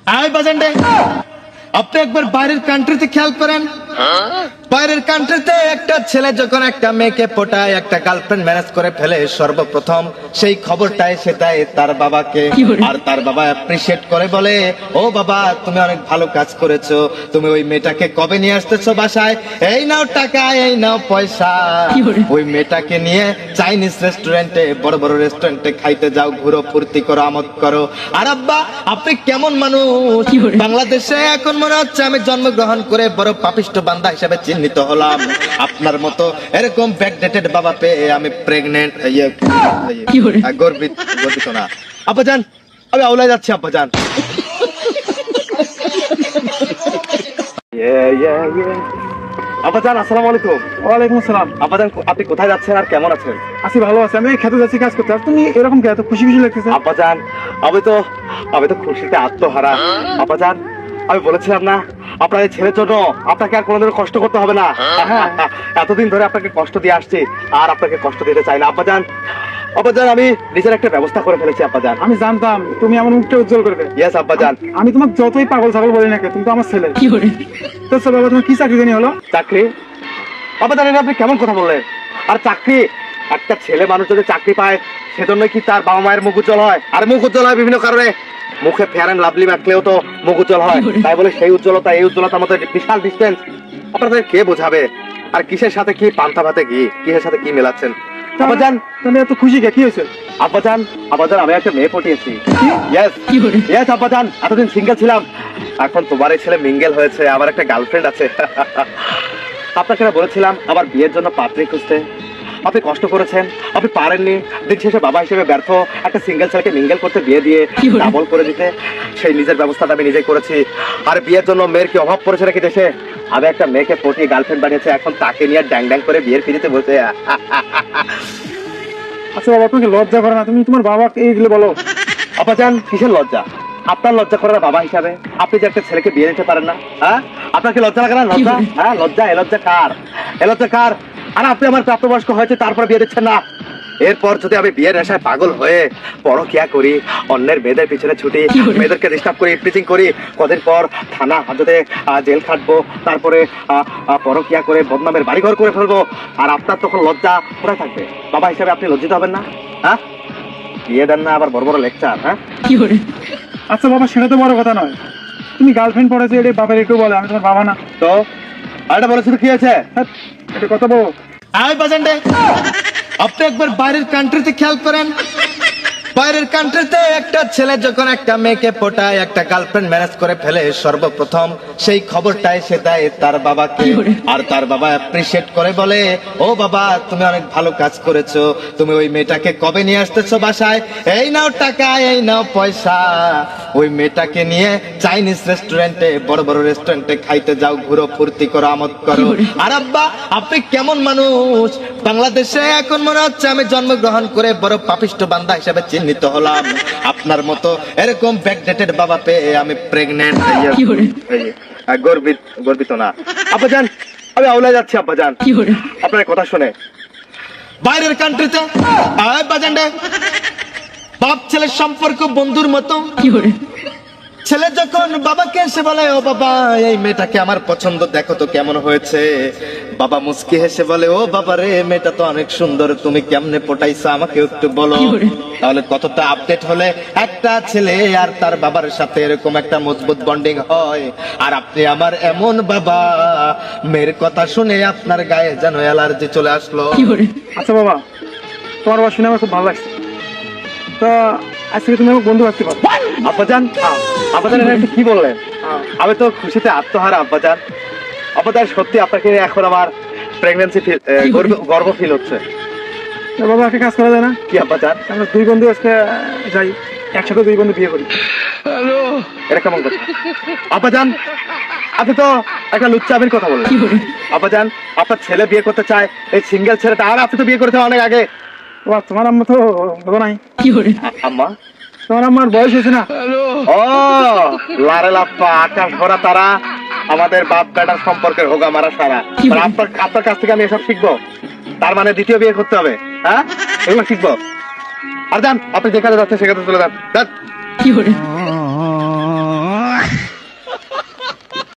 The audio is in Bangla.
আয় বাজানডে, আপনি একবার বাইরের কান্ট্রিতে খেয়াল করেন। বাইরের কান্ট্রিতে একটা ছেলে যখন একটা মেয়েকে পটায়, একটা গার্লফ্রেন্ড ম্যানেজ করে ফেলে, সর্বপ্রথম সেই খবরটাই সে দেয় তার বাবাকে। আর তার বাবা অ্যাপ্রিসিয়েট করে, বলে, ও বাবা, তুমি অনেক ভালো কাজ করেছো, তুমি ওই মেয়েটাকে কবে নিয়ে আসতেছো বাসায়, এই নাও টাকা, এই নাও পয়সা। ওই মেয়েটাকে নিয়ে চাইনিজ রেস্টুরেন্টে, বড় বড় রেস্টুরেন্টে খাইতে যাও, ঘুরো, ফুর্তি করো, আমোদ করো। আর আব্বা, আপনি কেমন মানুষ! বাংলাদেশে এখন মনে হচ্ছে আমি জন্মগ্রহণ করে বড় পাপিষ্ট বান্দা হিসেবে চিহ্নিত হলাম। আপনার মতো এরকম ব্যাকডেটেড বাবা পেয়ে আমি প্রেগনেন্ট, গর্বিত না। আব্বাজান, আমি আউলায় যাচ্ছি আব্বাজান। আব্বাজান, আসসালামু আলাইকুম। ওয়ালাইকুম আসসালাম। আব্বাজান, আপনি কোথায় যাচ্ছেন আর কেমন আছেন? আছি, ভালো আছি। আমি খেতে যাচ্ছি কাজ করতে। আর তুমি এরকম এত খুশি খুশি লাগতেছে? আব্বাজান, আমি তো খুশিতে আত্মহারা। আব্বাজান, আমি বলেছিলাম না, আপনার এই ছেলের জন্য আপনাকে আর কোনোদিন কষ্ট করতে হবে না। এতদিন ধরে আপনাকে কষ্ট দিয়ে আসছি, আর আপনাকে কষ্ট দিতে চাই না। আব্বাজান, আমি নিজের একটা ব্যবস্থা করে ফেলেছি আব্বাজান। আমি জানতাম তুমি আমার মুখটা উজ্জ্বল করবে। ইয়েস আব্বাজান। আমি তোমাকে যতই পাগল ছাগল বলি না, তুমি তো আমার ছেলে। তো চলো বাবা, তোমার কি চাকরি জানি হলো? চাকরি? আব্বাজান, এটা আপনি কেমন কথা বললেন? আর চাকরি, একটা ছেলে মানুষ যদি চাকরি পায়, সেজন্য কি তার বাবা মায়ের মুখ উজ্জ্বল হয়? আর মুখ উজ্জ্বল হয় বিভিন্ন কারণে। মুখে ফেয়ার এন্ড লাভলি মাখলেও তো মুখ উজ্জ্বল হয়। তাই বলে সেই উজ্জ্বলতা এই উজ্জ্বলতার মধ্যে বিশাল ডিস্টেন্স। আপনাদের কে বোঝাবে? আর কিসের সাথে কি পান্তা ভাতে ঘি, কিসের সাথে কি মেলাচ্ছেন? আব্বাজান, তুমি এত খুশি কে? কি হয়েছে? আব্বাজান, আমি একটা মেয়ে পটিয়েছি। ইয়েস আব্বাজান, এতদিন সিঙ্গেল ছিলাম, এখন তোমার এই ছেলে মিঙ্গেল হয়েছে, আমার একটা গার্লফ্রেন্ড আছে। আপনাকে না বলেছিলাম আমার বিয়ের জন্য পাত্রী খুঁজতে। আপনি কষ্ট করেছেন, আপনি পারেননি। দিন শেষে বাবা হিসেবে ব্যর্থ একটা সিঙ্গেল ছেলেকে মিঙ্গেল করতে, বিয়ে দিয়ে ডাবল করে দিতে। সেই নিজের ব্যবস্থাটা আমি নিজেই করেছি। আর বিয়ের জন্য মেয়ের কি অভাব পড়েছে নাকি দেশে? আমি একটা মেয়েকে পটিয়ে গার্লফ্রেন্ড বানিয়েছে, এখন তাকে নিয়ে ড্যাং ড্যাং করে বিয়ের পিড়িতে বসে। আচ্ছা বাবা, তোমাকে লজ্জা করে না? তুমি তোমার বাবাকে এইগুলো বলো। আব্বাজান, কিসের লজ্জা? আপনার লজ্জা করে না বাবা হিসাবে? আপনি যে একটা ছেলেকে বিয়ে দিতে পারেন না, হ্যাঁ? আপনার কি লজ্জা লাগে না? লজ্জা, হ্যাঁ লজ্জা। এ লজ্জা কার? এ লজ্জা কার? আর আপনি আমার প্রাপ্তবয়স্ক হয়েছে, তারপরে বিয়ে দিচ্ছেন না। এরপর যদি আমি বিয়ের নেশায় পাগল হয়ে পরকিয়া করি, অন্যের মেয়েদের পিছনে ছুটি, মেয়েদেরকে ডিস্টার্ব করি, ইফটিজিং করি, কদিন পর থানা হাজতে জেল খাটবো, তারপরে পরকিয়া করে বদনামের বাড়িঘর করে ফেলবো, আর আপনার তখন লজ্জা কোথায় থাকবে? বাবা হিসাবে আপনি লজ্জিত হবেন না? হ্যাঁ, বিয়ে দেন না আবার বড় বড় লেকচার। হ্যাঁ, আচ্ছা বাবা, সেটা তো বড় কথা নয়। তুমি গার্লফ্রেন্ড পড়েছে, এটা বাবার একটু বলে, আমি তোমার বাবা না তো। আরেকটা বলেছিল কি আছে? এটা কথা বলো। আয় বাজানডে, আপনি একবার বাইরের কান্ট্রিতে খেয়াল করেন। বাইরের কান্ট্রিতে একটা ছেলে যখন একটা মেয়েকে পটায়, একটা গার্লফ্রেন্ড ম্যানেজ করে ফেলে, সর্বপ্রথম সেই খবরটাই সে দেয় তার বাবাকে। আর তার বাবা অ্যাপ্রিসিয়েট করে, বলে, ও বাবা, তুমি অনেক ভালো কাজ করেছো, তুমি ওই মেয়েটাকে কবে নিয়ে আসতেছো বাসায়, এই নাও টাকা, এই নাও পয়সা। ওই মেয়েটাকে নিয়ে চাইনিজ রেস্টুরেন্টে, বড় বড় রেস্টুরেন্টে খাইতে যাও, ঘুরো, ফুর্তি করো, আমোদ করো। আর আব্বা, আপনি কেমন মানুষ! বাংলাদেশে এখন মনে হচ্ছে আমি জন্মগ্রহণ করে বড় পাপিষ্ট বান্দা হিসেবে চিহ্নিত হলাম। আপনার মতো এরকম ব্যাকডেটেড বাবা পেয়ে আমি প্রেগনেন্ট, গর্বিত না। আব্বাজান, আমি আউলায় যাচ্ছি আব্বাজান। আপনার কথা শুনে বাইরের কান্ট্রিতে বাজানডে, বাপ ছেলের সম্পর্ক বন্ধুর মতো। ছেলে যখন বাবাকে এসে বলে, ও বাবা, এই মেয়েটাকে আমার পছন্দ, দেখো তো কেমন হয়েছে। বাবা মুস্কি হেসে বলে, ও বাবা রে, মেয়েটা তো অনেক সুন্দর, তুমি কেমনে পটাইছো আমাকে একটু বলো। তাহলে কতটা আপডেট হলে একটা ছেলে আর তার বাবার সাথে এরকম একটা মজবুত বন্ডিং হয়। আর আপনি আমার এমন বাবা, মেয়ের কথা শুনে আপনার গায়ে যেন অ্যালার্জি চলে আসলো। আচ্ছা বাবা, তোমার বাবা শুনে আমার খুব ভালো লাগছে। তা আজকে তুমি আমার বন্ধু ভাবতে পারো? আব্বাজান, এটা কি বললেন? আমি তো খুশিতে আত্মহারা আব্বাজান। আব্বাজান, সত্যি আপনাকে এখন আমার প্রেগন্যান্সি গর্ব ফিল হচ্ছে। বাবা, একটা কাজ করা যায় না? কি আব্বাজান? আমরা দুই বন্ধু আজকে যাই, একসাথে দুই বন্ধু বিয়ে করি। এটা কেমন কথা? আব্বাজান, আপনি তো একটা লুচ্চামির কথা বললেন। আব্বাজান, আপনার ছেলে বিয়ে করতে চায়, এই সিঙ্গেল ছেলেটা, আর আপনি তো বিয়ে করেছেন অনেক আগে। তোমার আম্মা তো ভালো নাই। আম্মা? তোমার আম্মার বয়স হয়েছে না? ও লারে লাপ্পা, আকাশ ভরা তারা, আমাদের বাপ বেটার সম্পর্কের হোগা মারা সারা। আপনার কাছ থেকে আমি এসব শিখবো? তার মানে দ্বিতীয় বিয়ে করতে হবে? হ্যাঁ, এগুলো শিখবো? আর যান, আপনি যেখানে যাচ্ছেন সেখানে চলে যান।